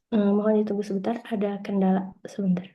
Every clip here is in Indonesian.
Mohon ditunggu sebentar, ada kendala sebentar.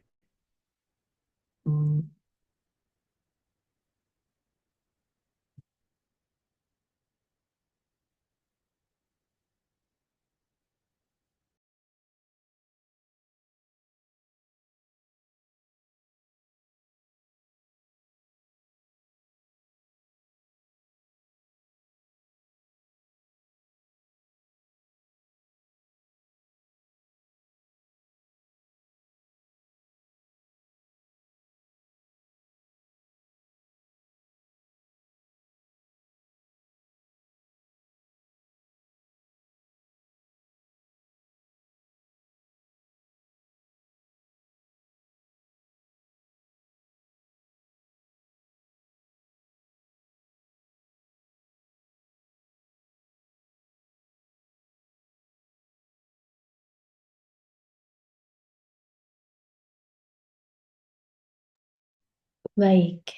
Baik,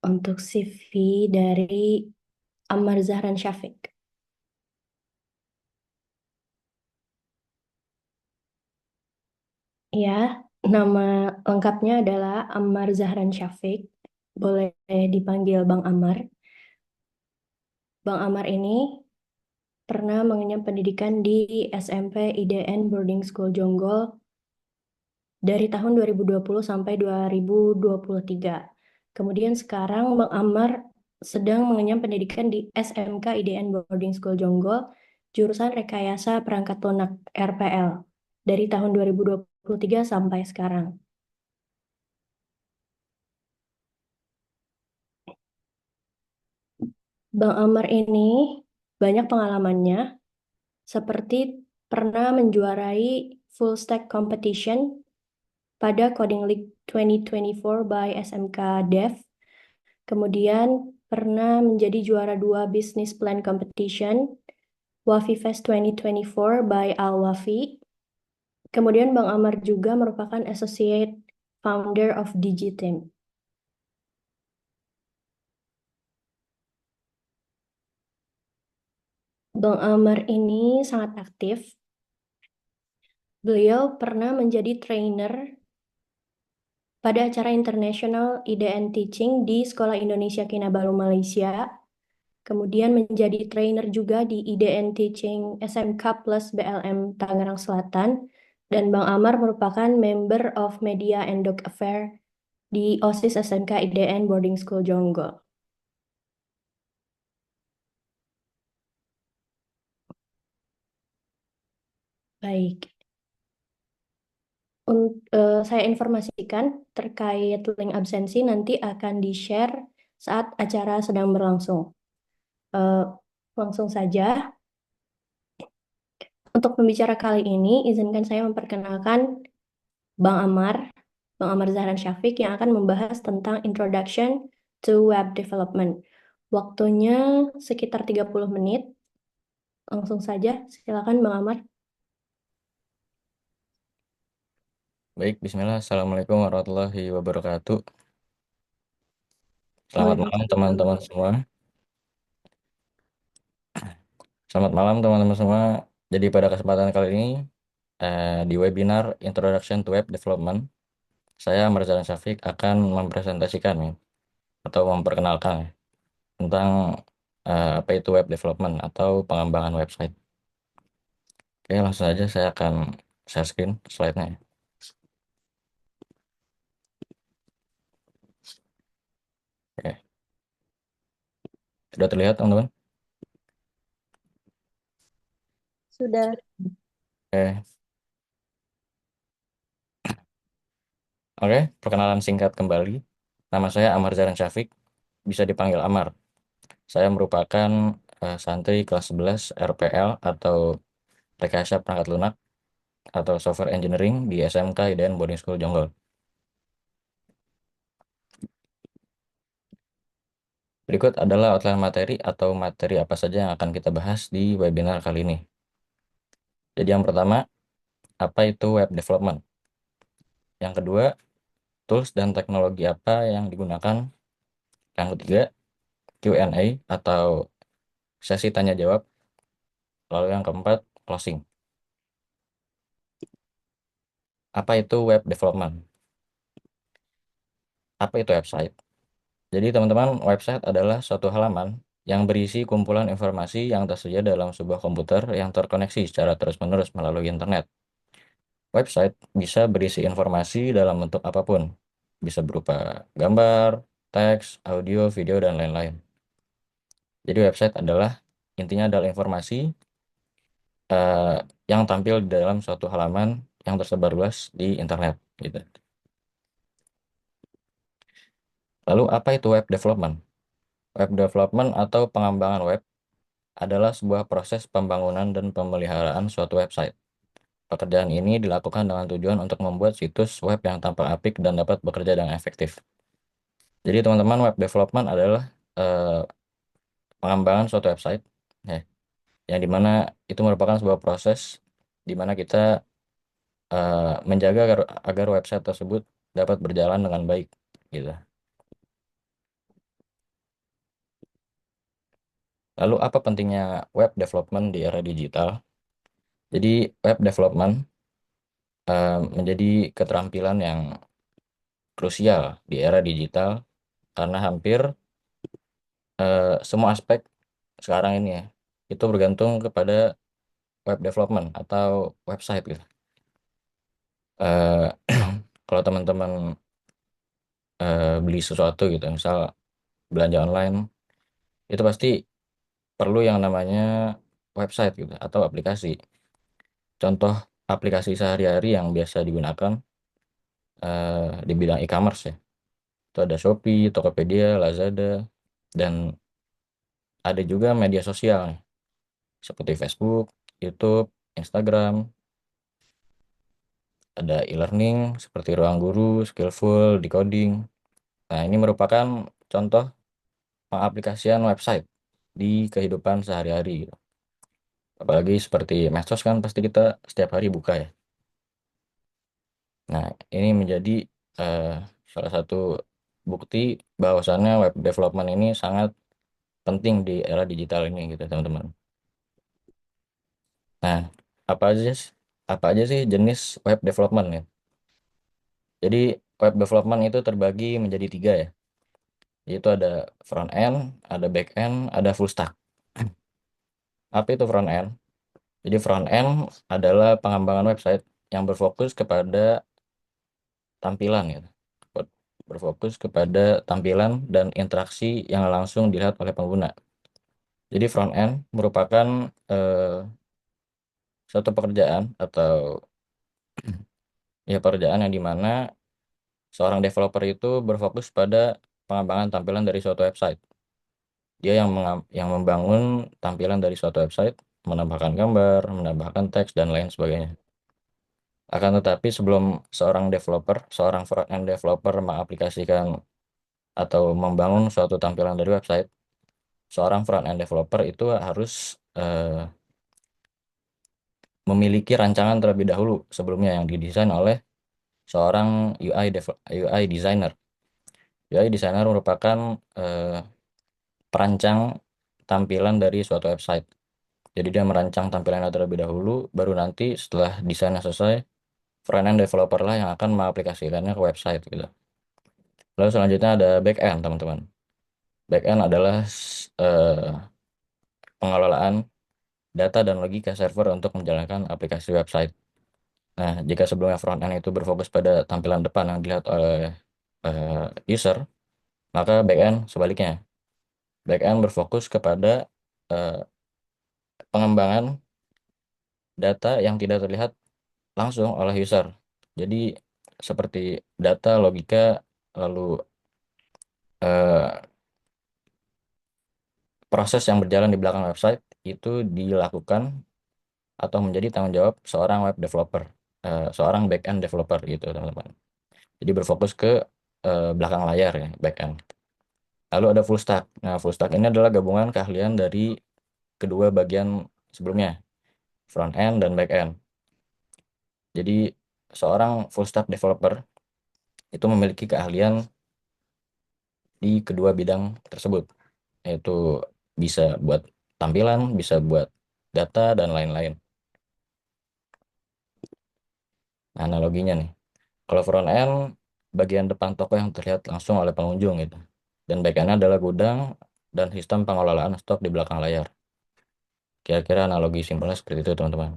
untuk CV dari Ammar Zahran Syafiq. Ya, nama lengkapnya adalah Ammar Zahran Syafiq. Boleh dipanggil Bang Ammar. Bang Ammar ini pernah mengenyam pendidikan di SMP IDN Boarding School Jonggol dari tahun 2020 sampai 2023. Kemudian sekarang Bang Ammar sedang mengenyam pendidikan di SMK IDN Boarding School Jonggol, jurusan Rekayasa Perangkat Lunak RPL dari tahun 2023 sampai sekarang. Bang Ammar ini banyak pengalamannya, seperti pernah menjuarai full stack competition pada Coding League 2024 by SMK Dev. Kemudian pernah menjadi juara 2 Business Plan Competition Wafi Fest 2024 by Al Wafi. Kemudian Bang Amar juga merupakan Associate Founder of Digiteam. Bang Amar ini sangat aktif. Beliau pernah menjadi trainer pada acara International IDN Teaching di Sekolah Indonesia Kinabalu, Malaysia. Kemudian menjadi trainer juga di IDN Teaching SMK Plus BLM Tangerang Selatan. Dan Bang Amar merupakan member of Media and Doc Affair di OSIS SMK IDN Boarding School Jonggol. Baik, saya informasikan terkait link absensi nanti akan di-share saat acara sedang berlangsung. Eh, Langsung saja, untuk pembicara kali ini, izinkan saya memperkenalkan Bang Amar, Bang Amar Zahran Syafiq yang akan membahas tentang Introduction to Web Development. Waktunya sekitar 30 menit. Langsung saja, silakan Bang Amar. Baik, bismillah. Assalamualaikum warahmatullahi wabarakatuh. Selamat malam Waalaikumsalam. teman-teman semua. Selamat malam teman-teman semua. Jadi pada kesempatan kali ini di webinar Introduction to Web Development, saya Marzalan Syafiq akan mempresentasikan ya, atau memperkenalkan ya, tentang apa itu web development atau pengembangan website. Oke, langsung saja saya akan share screen slide-nya, ya. Oke, sudah terlihat teman-teman? Sudah. Oke, oke, perkenalan singkat kembali. Nama saya Amar Zaran Syafiq, bisa dipanggil Amar. Saya merupakan santri kelas 11 RPL atau Rekayasa Perangkat Lunak atau Software Engineering di SMK IDN Boarding School Jonggol. Berikut adalah outline materi atau materi apa saja yang akan kita bahas di webinar kali ini. Jadi yang pertama, apa itu web development? Yang kedua, tools dan teknologi apa yang digunakan? Yang ketiga, Q&A atau sesi tanya jawab. Lalu yang keempat, closing. Apa itu web development? Apa itu website? Jadi teman-teman, website adalah suatu halaman yang berisi kumpulan informasi yang tersedia dalam sebuah komputer yang terkoneksi secara terus-menerus melalui internet. Website bisa berisi informasi dalam bentuk apapun. Bisa berupa gambar, teks, audio, video, dan lain-lain. Jadi website intinya adalah informasi eh, yang tampil di dalam suatu halaman yang tersebar luas di internet gitu. Lalu apa itu web development? Web development atau pengembangan web adalah sebuah proses pembangunan dan pemeliharaan suatu website. Pekerjaan ini dilakukan dengan tujuan untuk membuat situs web yang tampak apik dan dapat bekerja dengan efektif. Jadi teman-teman, web development adalah eh, pengembangan suatu website, ya, yang dimana itu merupakan sebuah proses di mana kita menjaga agar website tersebut dapat berjalan dengan baik, gitu. Lalu apa pentingnya web development di era digital? Jadi web development menjadi keterampilan yang krusial di era digital karena hampir semua aspek sekarang ini ya itu bergantung kepada web development atau website gitu. Eh, Kalau teman-teman beli sesuatu gitu, misal belanja online, itu pasti perlu yang namanya website gitu atau aplikasi. Contoh aplikasi sehari-hari yang biasa digunakan di bidang e-commerce ya. Itu ada Shopee, Tokopedia, Lazada, dan ada juga media sosial nih, seperti Facebook, YouTube, Instagram, ada e-learning seperti Ruang Guru, Skillful, Decoding. Nah, ini merupakan contoh pengaplikasian website di kehidupan sehari-hari gitu. Apalagi seperti medsos kan pasti kita setiap hari buka ya. Nah, ini menjadi eh, salah satu bukti bahwasannya web development ini sangat penting di era digital ini gitu, teman-teman. Nah, apa aja apa aja sih jenis web development ya? Jadi web development itu terbagi menjadi tiga ya. Yaitu ada front end, ada back end, ada full stack. Apa itu front end? Jadi front end adalah pengembangan website yang berfokus kepada tampilan ya. Berfokus kepada tampilan dan interaksi yang langsung dilihat oleh pengguna. Jadi front end merupakan suatu pekerjaan atau ya pekerjaan yang dimana seorang developer itu berfokus pada pengembangan tampilan dari suatu website. Dia yang membangun tampilan dari suatu website, menambahkan gambar, menambahkan teks, dan lain sebagainya. Akan tetapi sebelum seorang front-end developer mengaplikasikan atau membangun suatu tampilan dari website, seorang front-end developer itu harus memiliki rancangan terlebih dahulu sebelumnya yang didesain oleh seorang UI designer. UI designer merupakan eh, perancang tampilan dari suatu website. Jadi dia merancang tampilannya terlebih dahulu, baru nanti setelah desainnya selesai, front-end developer lah yang akan mengaplikasikannya ke website gitu. Lalu selanjutnya ada back-end, teman-teman. Back-end adalah eh, pengelolaan data dan logika server untuk menjalankan aplikasi website. Nah, jika sebelumnya front-end itu berfokus pada tampilan depan yang dilihat oleh user, maka back-end sebaliknya. Back-end berfokus kepada eh, pengembangan data yang tidak terlihat langsung oleh user. Jadi seperti data, logika, lalu eh, proses yang berjalan di belakang website itu dilakukan atau menjadi tanggung jawab seorang web developer, seorang back-end developer gitu, teman-teman. Jadi berfokus ke belakang layar ya, back-end. Lalu ada full stack. Nah, full stack ini adalah gabungan keahlian dari kedua bagian sebelumnya, front end dan back end. Jadi seorang full stack developer itu memiliki keahlian di kedua bidang tersebut, yaitu bisa buat tampilan, bisa buat data dan lain-lain. Nah, analoginya nih, kalau front end bagian depan toko yang terlihat langsung oleh pengunjung gitu. Dan back end adalah gudang dan sistem pengelolaan stok di belakang layar. Kira-kira analogi simpelnya seperti itu, teman-teman.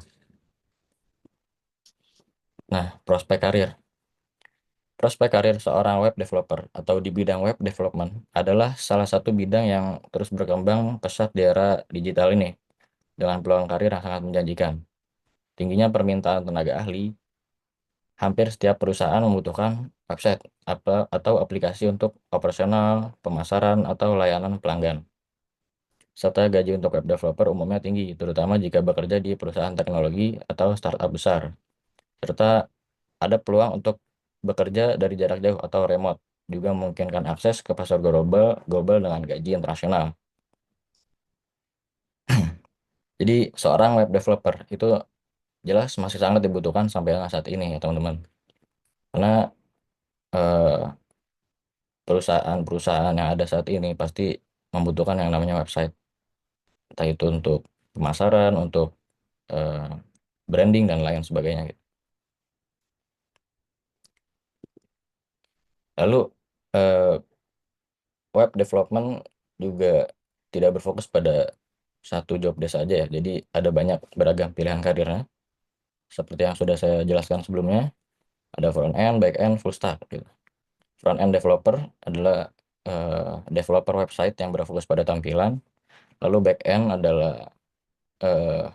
Nah, prospek karir. Prospek karir seorang web developer atau di bidang web development adalah salah satu bidang yang terus berkembang pesat di era digital ini dengan peluang karir yang sangat menjanjikan. Tingginya permintaan tenaga ahli, hampir setiap perusahaan membutuhkan website atau aplikasi untuk operasional, pemasaran, atau layanan pelanggan. Serta gaji untuk web developer umumnya tinggi, terutama jika bekerja di perusahaan teknologi atau startup besar. Serta ada peluang untuk bekerja dari jarak jauh atau remote, juga memungkinkan akses ke pasar global, global dengan gaji internasional. Jadi, seorang web developer itu jelas masih sangat dibutuhkan sampai dengan saat ini ya teman-teman. Karena eh, perusahaan-perusahaan yang ada saat ini pasti membutuhkan yang namanya website, entah itu untuk pemasaran, untuk eh, branding dan lain sebagainya gitu. Lalu eh, web development juga tidak berfokus pada satu job desk saja ya. Jadi ada banyak beragam pilihan karirnya. Seperti yang sudah saya jelaskan sebelumnya, ada front end, back end, full stack gitu. Front end developer adalah developer website yang berfokus pada tampilan. Lalu back end adalah eh,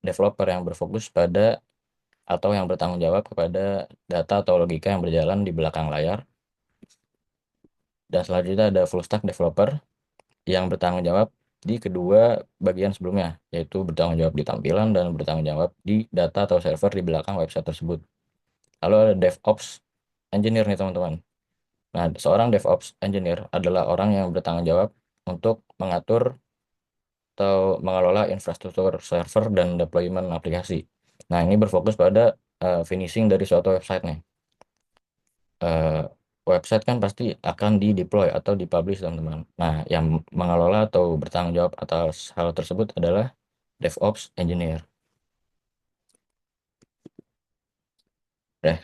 developer yang berfokus pada atau yang bertanggung jawab kepada data atau logika yang berjalan di belakang layar. Dan selanjutnya ada full stack developer yang bertanggung jawab di kedua bagian sebelumnya, yaitu bertanggung jawab di tampilan dan bertanggung jawab di data atau server di belakang website tersebut. Lalu ada DevOps engineer nih teman-teman. Nah, seorang DevOps engineer adalah orang yang bertanggung jawab untuk mengatur atau mengelola infrastruktur server dan deployment aplikasi. Nah, ini berfokus pada finishing dari suatu website nih. eh, Website kan pasti akan di-deploy atau dipublish teman-teman. Nah, yang mengelola atau bertanggung jawab atas hal tersebut adalah DevOps Engineer. Oke,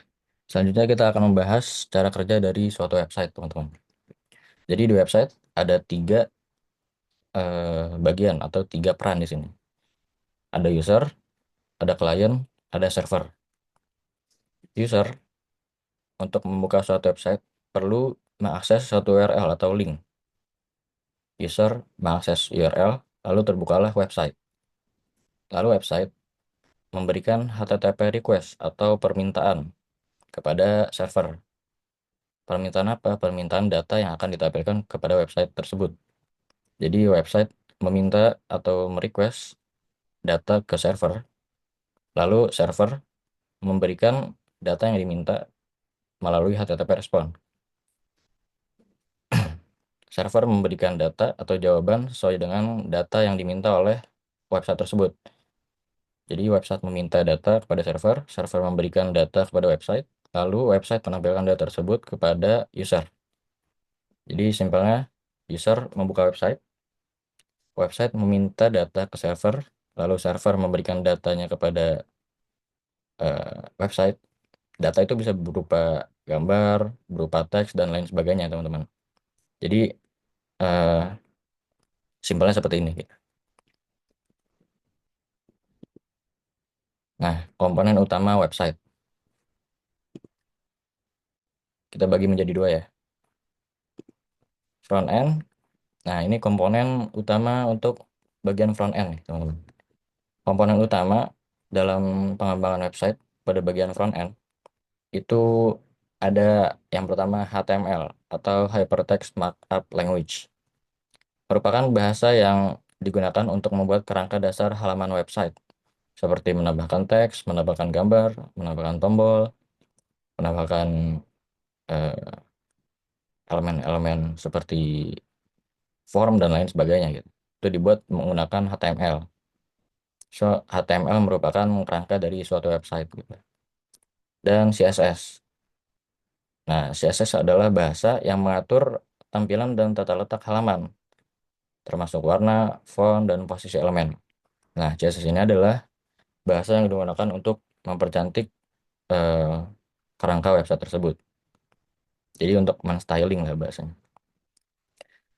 selanjutnya kita akan membahas cara kerja dari suatu website teman-teman. Jadi di website ada tiga bagian atau tiga peran di sini. Ada user, ada client, ada server. User untuk membuka suatu website perlu mengakses suatu URL atau link. User mengakses URL, lalu terbukalah website. Lalu website memberikan HTTP request atau permintaan kepada server. Permintaan apa? Permintaan data yang akan ditampilkan kepada website tersebut. Jadi website meminta atau merequest data ke server, lalu server memberikan data yang diminta melalui HTTP respon. Server memberikan data atau jawaban sesuai dengan data yang diminta oleh website tersebut. Jadi website meminta data kepada server, server memberikan data kepada website, lalu website menampilkan data tersebut kepada user. Jadi simpelnya user membuka website, website meminta data ke server, lalu server memberikan datanya kepada website. Data itu bisa berupa gambar, berupa teks dan lain sebagainya, teman-teman. Jadi eh, simpelnya seperti ini. Nah, komponen utama website kita bagi menjadi dua ya. Front end. Nah, ini komponen utama untuk bagian front end, nih, teman-teman. Komponen utama dalam pengembangan website pada bagian front end itu ada yang pertama HTML atau Hypertext Markup Language. Merupakan bahasa yang digunakan untuk membuat kerangka dasar halaman website, seperti menambahkan teks, menambahkan gambar, menambahkan tombol, menambahkan eh, elemen-elemen seperti form dan lain sebagainya gitu. Itu dibuat menggunakan HTML. So, HTML merupakan kerangka dari suatu website gitu. Dan CSS. Nah, CSS adalah bahasa yang mengatur tampilan dan tata letak halaman, termasuk warna, font, dan posisi elemen. Nah, CSS ini adalah bahasa yang digunakan untuk mempercantik eh, kerangka website tersebut. Jadi untuk men-styling lah bahasanya.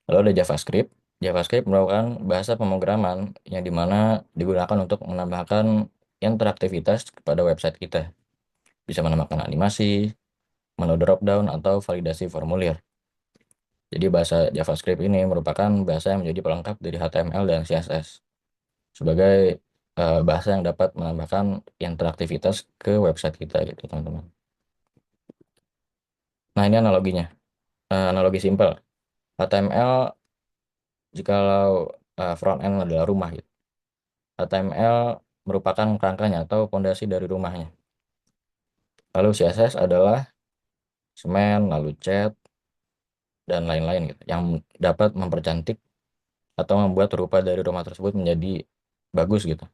Lalu ada JavaScript. JavaScript merupakan bahasa pemrograman yang dimana digunakan untuk menambahkan interaktivitas kepada website kita. Bisa menambahkan animasi, menu drop-down, atau validasi formulir. Jadi bahasa JavaScript ini merupakan bahasa yang menjadi pelengkap dari HTML dan CSS sebagai bahasa yang dapat menambahkan interaktivitas ke website kita gitu teman-teman. Nah ini analoginya. Analogi simpel. HTML jikalau front end adalah rumah gitu. HTML merupakan kerangkanya atau fondasi dari rumahnya. Lalu CSS adalah semen, lalu cat, dan lain-lain gitu, yang dapat mempercantik atau membuat rupa dari rumah tersebut menjadi bagus gitu.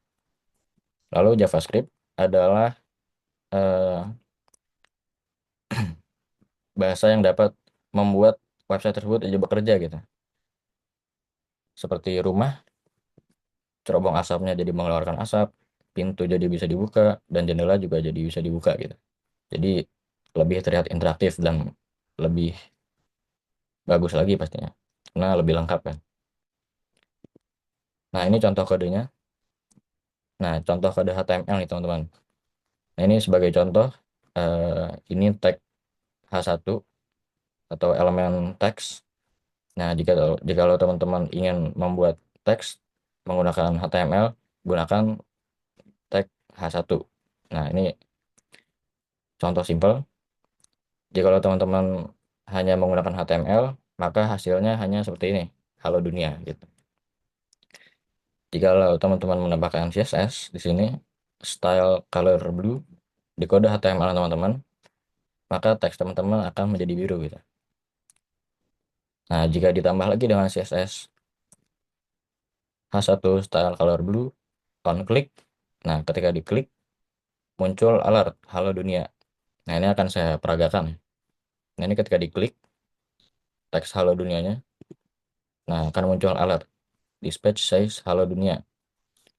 Lalu JavaScript adalah eh, bahasa yang dapat membuat website tersebut jadi bekerja gitu. Seperti rumah, cerobong asapnya jadi mengeluarkan asap, pintu jadi bisa dibuka, dan jendela juga jadi bisa dibuka gitu. Jadi lebih terlihat interaktif dan lebih bagus lagi pastinya. Karena lebih lengkap kan. Nah ini contoh kodenya. Nah contoh kode HTML nih teman-teman. Nah ini sebagai contoh, ini tag H1 atau elemen teks. Nah, jika teman-teman ingin membuat teks menggunakan HTML, gunakan tag H1. Nah, ini contoh simpel. Jika teman-teman hanya menggunakan HTML, maka hasilnya hanya seperti ini, halo dunia gitu. Jika teman-teman menambahkan CSS di sini, style color blue di kode HTML teman-teman, maka teks teman-teman akan menjadi biru gitu. Nah, jika ditambah lagi dengan CSS H1 style color blue on click, nah ketika diklik muncul alert halo dunia. Nah ini akan saya peragakan. Nah ini ketika diklik teks halo dunianya, nah akan muncul alert dispatch says halo dunia.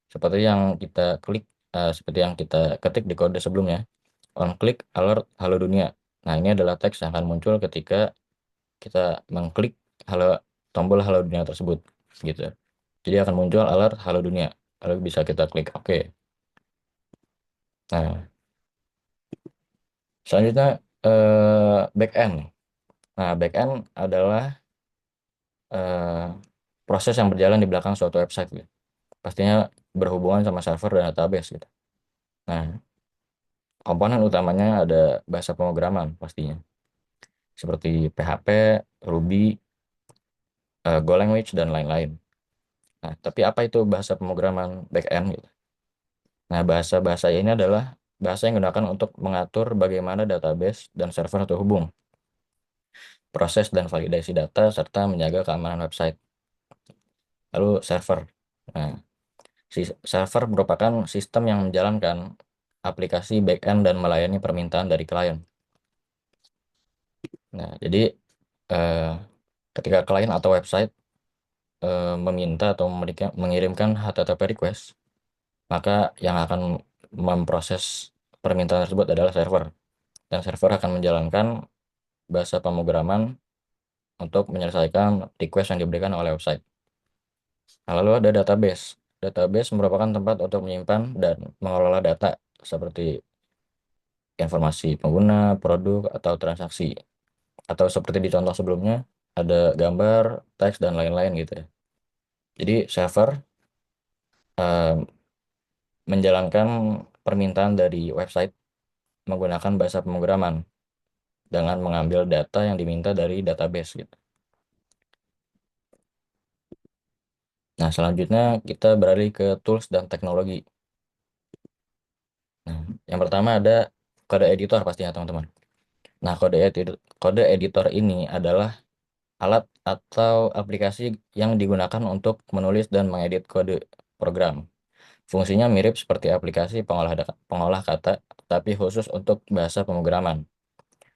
Seperti yang kita klik, seperti yang kita ketik di kode sebelumnya, on click alert halo dunia. Nah ini adalah teks yang akan muncul ketika kita mengklik halo tombol halo dunia tersebut gitu. Jadi akan muncul alert halo dunia. Lalu bisa kita klik oke. Nah selanjutnya backend. Nah backend adalah eh, proses yang berjalan di belakang suatu website gitu. Pastinya berhubungan sama server dan database gitu. Nah, komponen utamanya ada bahasa pemrograman pastinya, seperti PHP, Ruby, Go language dan lain-lain. Nah, tapi apa itu bahasa pemrograman backend gitu? Nah, bahasa-bahasa ini adalah bahasa yang digunakan untuk mengatur bagaimana database dan server terhubung, proses dan validasi data serta menjaga keamanan website. Lalu server. Nah, server merupakan sistem yang menjalankan aplikasi backend dan melayani permintaan dari klien. Nah, jadi eh, ketika klien atau website meminta atau mengirimkan HTTP request, maka yang akan memproses permintaan tersebut adalah server. Dan server akan menjalankan bahasa pemrograman untuk menyelesaikan request yang diberikan oleh website. Nah, lalu ada database. Database merupakan tempat untuk menyimpan dan mengelola data seperti informasi pengguna, produk, atau transaksi. Atau seperti di contoh sebelumnya, ada gambar, teks, dan lain-lain gitu ya. Jadi server eh, menjalankan permintaan dari website menggunakan bahasa pemrograman dengan mengambil data yang diminta dari database gitu. Nah, selanjutnya kita beralih ke tools dan teknologi. Nah, yang pertama ada kode editor pastinya teman-teman. Nah, kode editor ini adalah alat atau aplikasi yang digunakan untuk menulis dan mengedit kode program. Fungsinya mirip seperti aplikasi pengolah kata, tapi khusus untuk bahasa pemrograman.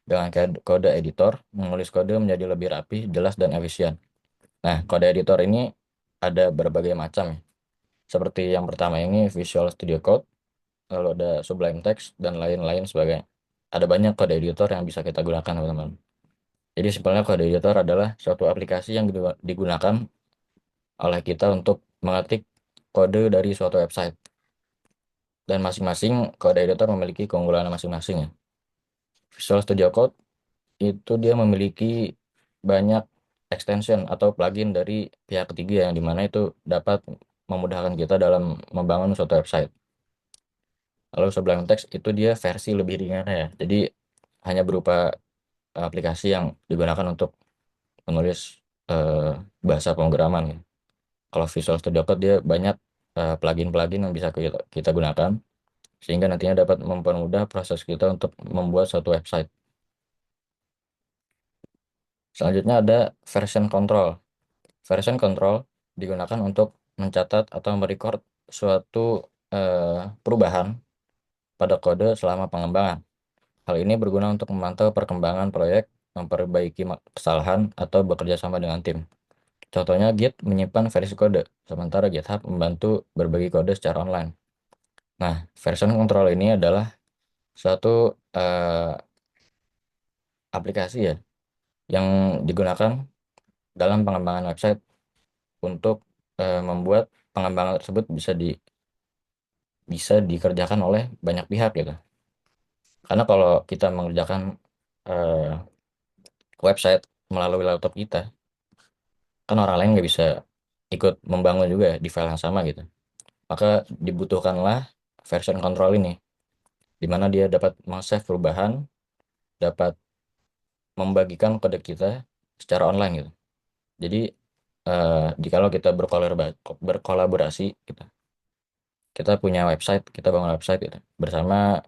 Dengan kode editor, menulis kode menjadi lebih rapi, jelas, dan efisien. Nah, kode editor ini ada berbagai macam ya. Seperti yang pertama ini Visual Studio Code, lalu ada Sublime Text, dan lain-lain sebagainya. ada banyak kode editor yang bisa kita gunakan, teman-teman. Jadi simpelnya kode editor adalah suatu aplikasi yang digunakan oleh kita untuk mengetik kode dari suatu website. Dan masing-masing kode editor memiliki keunggulan masing-masing ya. Visual Studio Code itu dia memiliki banyak extension atau plugin dari pihak ketiga yang dimana itu dapat memudahkan kita dalam membangun suatu website. Lalu Sublime Text itu dia versi lebih ringan ya. Jadi hanya berupa aplikasi yang digunakan untuk menulis bahasa pemrograman ya. Kalau Visual Studio Code dia banyak plugin-plugin yang bisa kita gunakan sehingga nantinya dapat mempermudah proses kita untuk membuat suatu website. Selanjutnya ada version control. Version control digunakan untuk mencatat atau merecord suatu perubahan pada kode selama pengembangan. Hal ini berguna untuk memantau perkembangan proyek, memperbaiki kesalahan, atau bekerja sama dengan tim. Contohnya Git menyimpan versi kode, sementara GitHub membantu berbagi kode secara online. Nah, version control ini adalah suatu aplikasi ya yang digunakan dalam pengembangan website untuk membuat pengembangan tersebut bisa dikerjakan oleh banyak pihak gitu. Karena kalau kita mengerjakan eh, website melalui laptop kita, kan orang lain nggak bisa ikut membangun juga di file yang sama gitu. Maka dibutuhkanlah version control ini, di mana dia dapat meng-save perubahan, dapat membagikan kode kita secara online gitu. Jadi jikalau kita berkolaborasi gitu, kita punya website, kita bangun website gitu, bersama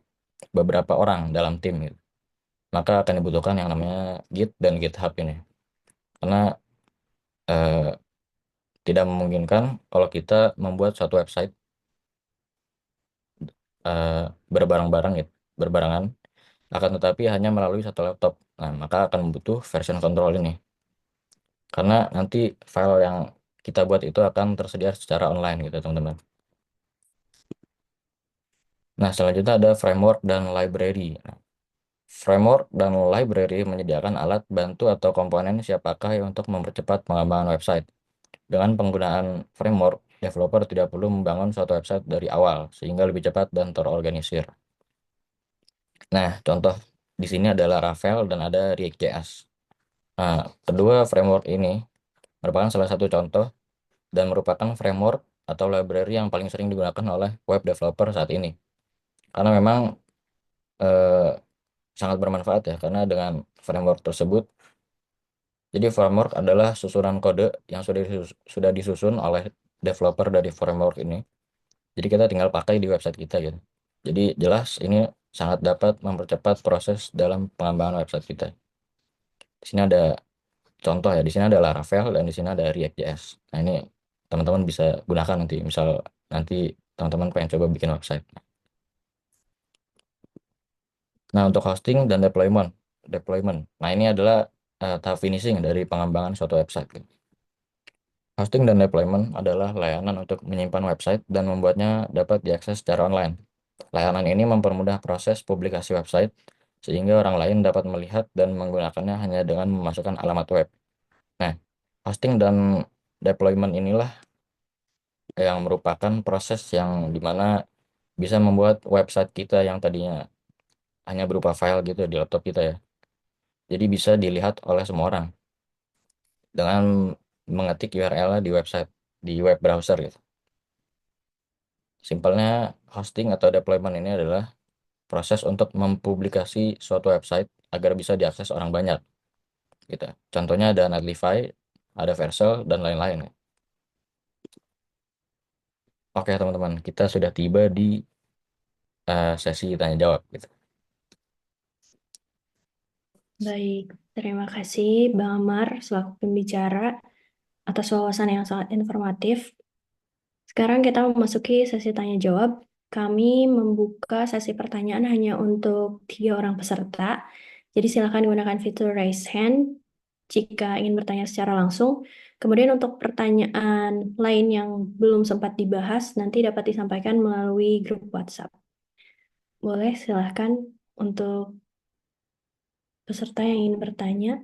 beberapa orang dalam tim gitu, maka akan dibutuhkan yang namanya Git dan GitHub ini. Karena eh, tidak memungkinkan kalau kita membuat suatu website eh, berbareng-bareng gitu, berbarengan, akan tetapi hanya melalui satu laptop. Nah, maka akan butuh version control ini. Karena nanti file yang kita buat itu akan tersedia secara online gitu, teman-teman. Nah, selanjutnya ada framework dan library. Nah, framework dan library menyediakan alat bantu atau komponen siap pakai untuk mempercepat pengembangan website. Dengan penggunaan framework, developer tidak perlu membangun suatu website dari awal, sehingga lebih cepat dan terorganisir. Nah, contoh di sini adalah Laravel dan ada React.js. Nah, kedua framework ini merupakan salah satu contoh dan merupakan framework atau library yang paling sering digunakan oleh web developer saat ini. Karena memang eh, sangat bermanfaat ya, karena dengan framework tersebut, jadi framework adalah susunan kode yang sudah disusun oleh developer dari framework ini. Jadi kita tinggal pakai di website kita gitu. Jadi jelas ini sangat dapat mempercepat proses dalam pengembangan website kita. Di sini ada contoh ya, di sini ada Laravel dan di sini ada React.js. Nah, ini teman-teman bisa gunakan nanti, misal nanti teman-teman pengen coba bikin website. Nah, untuk hosting dan deployment. Nah, ini adalah tahap finishing dari pengembangan suatu website. Hosting dan deployment adalah layanan untuk menyimpan website dan membuatnya dapat diakses secara online. Layanan ini mempermudah proses publikasi website sehingga orang lain dapat melihat dan menggunakannya hanya dengan memasukkan alamat web. Nah, hosting dan deployment inilah yang merupakan proses yang dimana bisa membuat website kita yang tadinya hanya berupa file gitu di laptop kita ya. Jadi bisa dilihat oleh semua orang dengan mengetik URL di website, di web browser gitu. Simpelnya hosting atau deployment ini adalah proses untuk mempublikasi suatu website agar bisa diakses orang banyak gitu. Contohnya ada Netlify, ada Vercel dan lain-lain. Oke teman-teman, kita sudah tiba di sesi tanya jawab gitu. Baik, terima kasih Bang Amar selaku pembicara atas wawasan yang sangat informatif. Sekarang kita memasuki sesi tanya jawab. Kami membuka sesi pertanyaan hanya untuk 3 orang peserta. Jadi silakan gunakan fitur raise hand jika ingin bertanya secara langsung. Kemudian untuk pertanyaan lain yang belum sempat dibahas, nanti dapat disampaikan melalui grup WhatsApp. Boleh, silahkan untuk peserta yang ingin bertanya?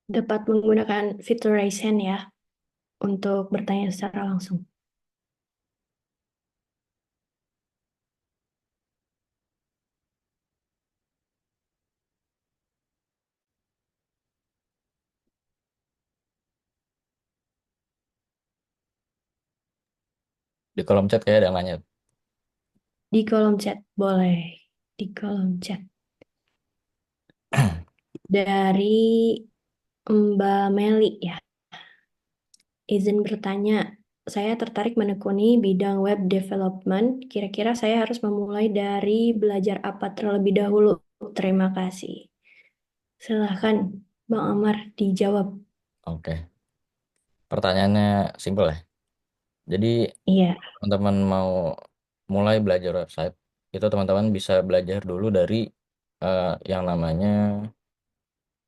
Dapat menggunakan fitur raise hand ya untuk bertanya secara langsung. Di kolom chat kayak ada yang nanya. Di kolom chat, boleh. Di kolom chat. Dari Mbak Meli ya, izin bertanya. Saya tertarik menekuni bidang web development. Kira-kira saya harus memulai dari belajar apa terlebih dahulu? Terima kasih. Silahkan, Bang Amar, dijawab. Oke, pertanyaannya simpel ya. Jadi Iya, teman-teman mau mulai belajar website, itu teman-teman bisa belajar dulu dari yang namanya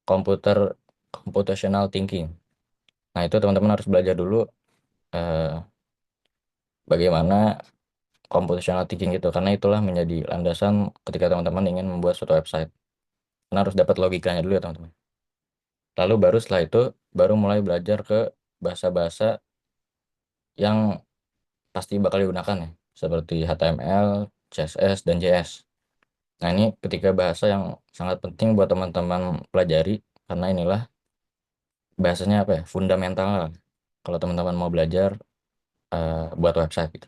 komputer computational thinking. Nah, itu teman-teman harus belajar dulu eh, bagaimana computational thinking itu, karena itulah menjadi landasan ketika teman-teman ingin membuat suatu website. Karena harus dapat logikanya dulu ya teman-teman. Lalu baru setelah itu baru mulai belajar ke bahasa-bahasa yang pasti bakal digunakan ya, seperti HTML, CSS, dan JS. Nah, ini ketiga bahasa yang sangat penting buat teman-teman pelajari, karena inilah bahasanya apa ya, fundamental lah. Kalau teman-teman mau belajar buat website gitu.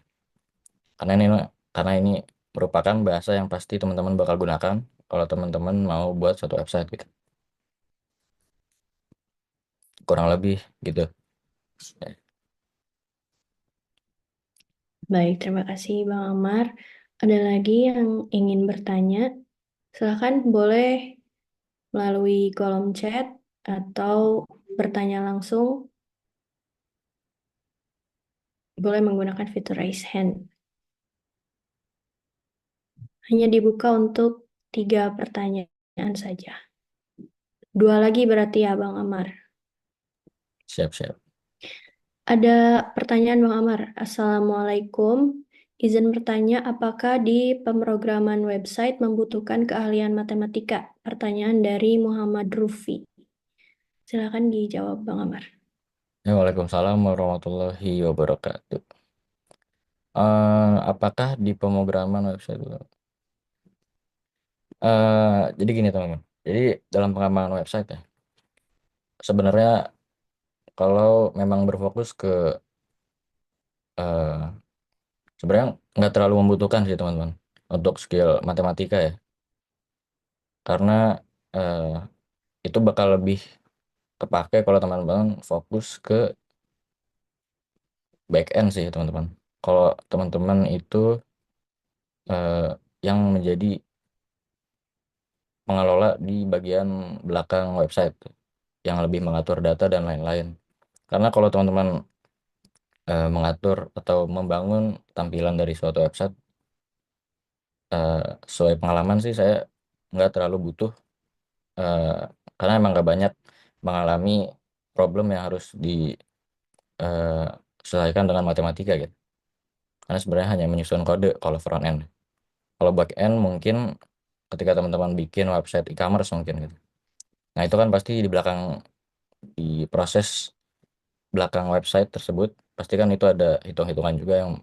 Karena ini merupakan bahasa yang pasti teman-teman bakal gunakan kalau teman-teman mau buat suatu website gitu. Kurang lebih gitu. baik. Terima kasih, Bang Amar. Ada lagi yang ingin bertanya? Silahkan boleh melalui kolom chat atau bertanya langsung. Boleh menggunakan fitur raise hand. Hanya dibuka untuk 3 pertanyaan saja. 2 lagi berarti ya, Bang Amar. Siap-siap. Ada pertanyaan Bang Amar. Assalamualaikum. Izin bertanya, apakah di pemrograman website membutuhkan keahlian matematika? Pertanyaan dari Muhammad Rufi. Silakan dijawab, Bang Amar. Ya, Waalaikumsalam warahmatullahi wabarakatuh. Apakah di pemrograman website? Jadi gini teman-teman. Jadi dalam pengembangan website ya, sebenarnya kalau memang berfokus ke eh, sebenarnya nggak terlalu membutuhkan sih teman-teman untuk skill matematika ya, karena eh, itu bakal lebih kepake kalau teman-teman fokus ke back end sih teman-teman. Kalau teman-teman itu yang menjadi pengelola di bagian belakang website yang lebih mengatur data dan lain-lain. Karena kalau teman-teman mengatur atau membangun tampilan dari suatu website, eh, sesuai pengalaman sih saya nggak terlalu butuh, eh, karena emang nggak banyak mengalami problem yang harus diselesaikan dengan matematika gitu. Karena sebenarnya hanya menyusun kode kalau front end. Kalau back end mungkin ketika teman-teman bikin website e-commerce mungkin gitu. Nah, itu kan pasti di belakang, di proses belakang website tersebut pasti kan itu ada hitung-hitungan juga yang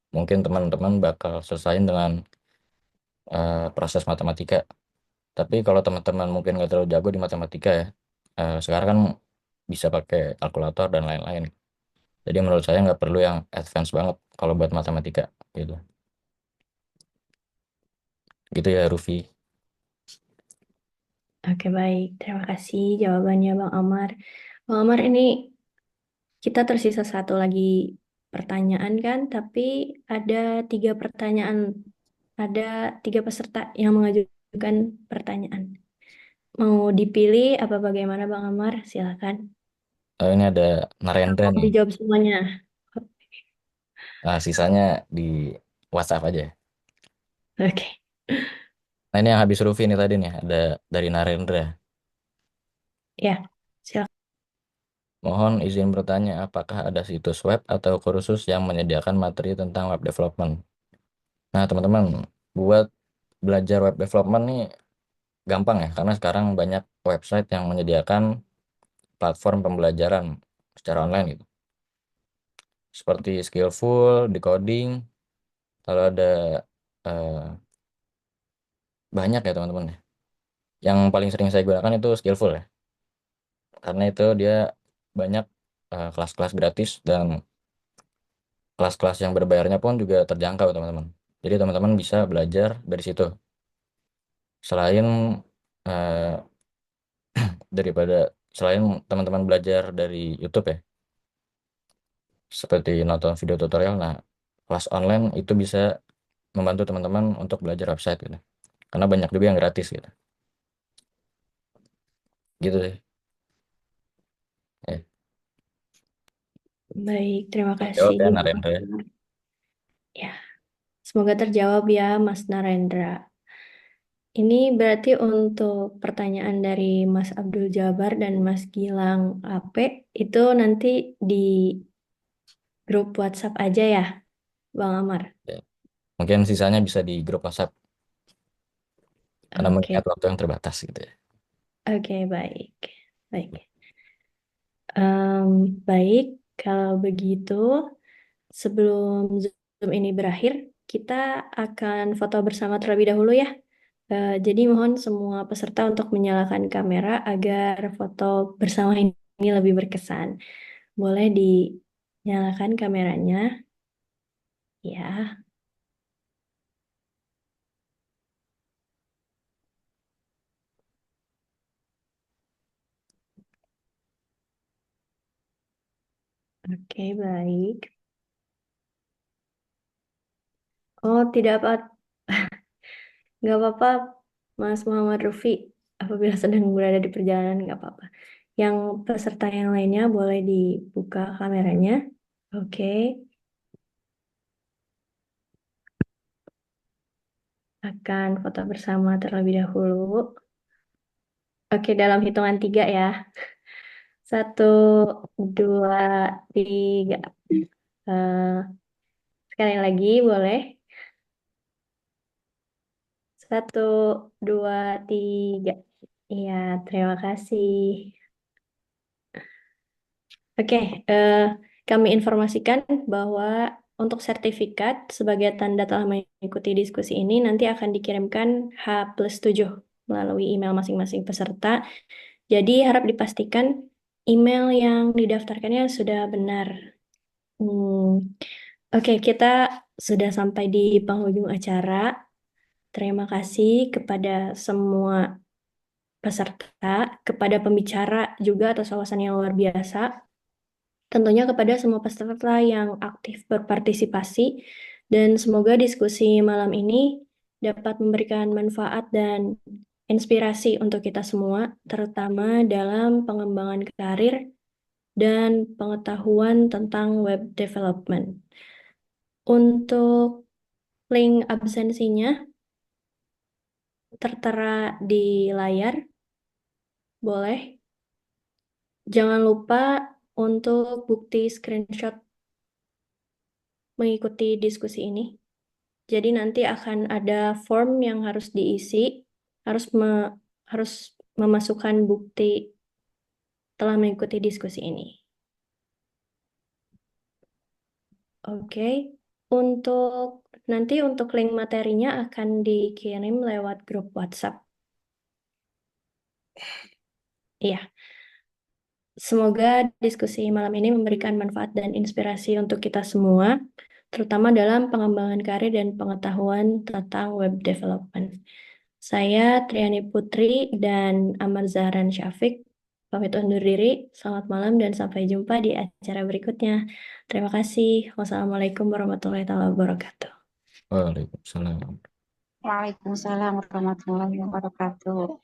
mungkin teman-teman bakal selesaiin dengan proses matematika. Tapi kalau teman-teman mungkin nggak terlalu jago di matematika ya, sekarang kan bisa pakai kalkulator dan lain-lain. Jadi menurut saya nggak perlu yang advance banget kalau buat matematika gitu. Gitu ya, Rufi. Oke, baik. Terima kasih jawabannya, Bang Amar. Bang Amar, ini kita tersisa satu lagi pertanyaan kan, tapi ada 3 pertanyaan. Ada 3 peserta yang mengajukan pertanyaan. Mau dipilih apa bagaimana, Bang Amar? Silakan. Ini ada Narendra Mau nih. dijawab semuanya. Sisanya di WhatsApp aja. Oke. Nah ini yang habis Rufi nih tadi nih, ada dari Narendra. Ya, silakan. Mohon izin bertanya, apakah ada situs web atau kursus yang menyediakan materi tentang web development? Nah teman-teman, buat belajar web development nih gampang ya, karena sekarang banyak website yang menyediakan platform pembelajaran secara online gitu. Seperti Skillful, Decoding, kalau ada eh, banyak ya teman-teman ya. Yang paling sering saya gunakan itu Skillful ya, karena itu dia banyak kelas-kelas gratis dan kelas-kelas yang berbayarnya pun juga terjangkau teman-teman. Jadi teman-teman bisa belajar dari situ. Selain eh, daripada selain teman-teman belajar dari YouTube ya, seperti nonton video tutorial, nah kelas online itu bisa membantu teman-teman untuk belajar website gitu. Karena banyak juga yang gratis gitu. Gitu sih. Ya. Baik, terima Jawab kasih. ya Narendra ya. Ya, semoga terjawab ya, Mas Narendra. Ini berarti untuk pertanyaan dari Mas Abdul Jabar dan Mas Gilang AP itu nanti di grup WhatsApp aja ya, Bang Amar. Ya. Mungkin sisanya bisa di grup WhatsApp karena mengingat Oke, waktu yang terbatas gitu ya. oke, baik. Baik. Em, Baik, kalau begitu, sebelum Zoom ini berakhir, kita akan foto bersama terlebih dahulu ya. Jadi mohon semua peserta untuk menyalakan kamera agar foto bersama ini lebih berkesan. Boleh dinyalakan kameranya, ya. Oke, baik. Oh, tidak apa, nggak apa-apa, Mas Muhammad Rufi. Apabila sedang berada di perjalanan, nggak apa-apa. Yang peserta yang lainnya boleh dibuka kameranya. Oke, akan foto bersama terlebih dahulu. Oke, dalam hitungan 3 ya. 1, 2, 3. Eh, Sekali lagi boleh. 1, 2, 3. Iya, terima kasih. Oke, kami informasikan bahwa untuk sertifikat sebagai tanda telah mengikuti diskusi ini nanti akan dikirimkan H+7 melalui email masing-masing peserta. Jadi harap dipastikan email yang didaftarkannya sudah benar. Hmm, Oke, kita sudah sampai di penghujung acara. Terima kasih kepada semua peserta, kepada pembicara juga atas wawasan yang luar biasa. Tentunya kepada semua peserta yang aktif berpartisipasi, dan semoga diskusi malam ini dapat memberikan manfaat dan inspirasi untuk kita semua, terutama dalam pengembangan karir dan pengetahuan tentang web development. Untuk link absensinya tertera di layar, boleh. Jangan lupa untuk bukti screenshot mengikuti diskusi ini. Jadi nanti akan ada form yang harus diisi, harus harus memasukkan bukti telah mengikuti diskusi ini. Oke, untuk nanti untuk link materinya akan dikirim lewat grup WhatsApp. Iya, semoga diskusi malam ini memberikan manfaat dan inspirasi untuk kita semua, terutama dalam pengembangan karir dan pengetahuan tentang web development. Saya Triani Putri dan Amar Zahran Syafiq pamit undur diri. Selamat malam dan sampai jumpa di acara berikutnya. Terima kasih. Wassalamualaikum warahmatullahi wabarakatuh. Waalaikumsalam. Waalaikumsalam warahmatullahi wabarakatuh.